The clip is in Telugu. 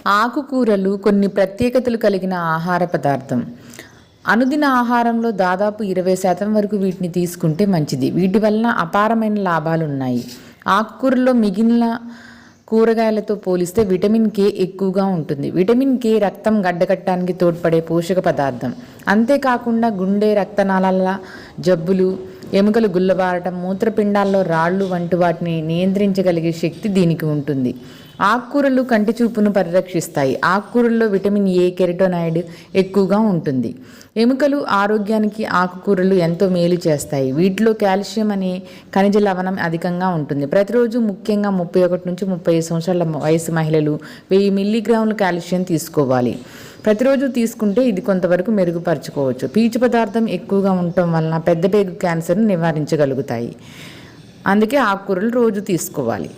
ఆకుకూరలు కొన్ని ప్రత్యేకతలు కలిగిన ఆహార పదార్థం. అనుదిన ఆహారంలో దాదాపు 20% వరకు వీటిని తీసుకుంటే మంచిది. వీటి వలన అపారమైన లాభాలున్నాయి. ఆకుకూరల్లో మిగిలిన కూరగాయలతో పోలిస్తే విటమిన్ కే ఎక్కువగా ఉంటుంది. విటమిన్ కే రక్తం గడ్డకట్టడానికి తోడ్పడే పోషక పదార్థం. అంతేకాకుండా గుండె, రక్తనాళాల జబ్బులు, ఎముకలు గుల్లబారటం, మూత్రపిండాల్లో రాళ్ళు వంటి వాటిని నియంత్రించగలిగే శక్తి దీనికి ఉంటుంది. ఆకుకూరలు కంటి చూపును పరిరక్షిస్తాయి. ఆకుకూరల్లో విటమిన్ ఏ, కెరటోనాయిడ్ ఎక్కువగా ఉంటుంది. ఎముకలు ఆరోగ్యానికి ఆకుకూరలు ఎంతో మేలు చేస్తాయి. వీటిలో కాల్షియం అనే ఖనిజ లవణం అధికంగా ఉంటుంది. ప్రతిరోజు ముఖ్యంగా 31 నుంచి 35 సంవత్సరాల వయసు మహిళలు 1000 మిల్లీగ్రాముల కాల్షియం తీసుకోవాలి. ప్రతిరోజు తీసుకుంటే ఇది కొంతవరకు మెరుగుపరచుకోవచ్చు. పీచు పదార్థం ఎక్కువగా ఉండటం వలన పెద్ద పేగు క్యాన్సర్ను నివారించగలుగుతాయి. అందుకే ఆకుకూరలు రోజు తీసుకోవాలి.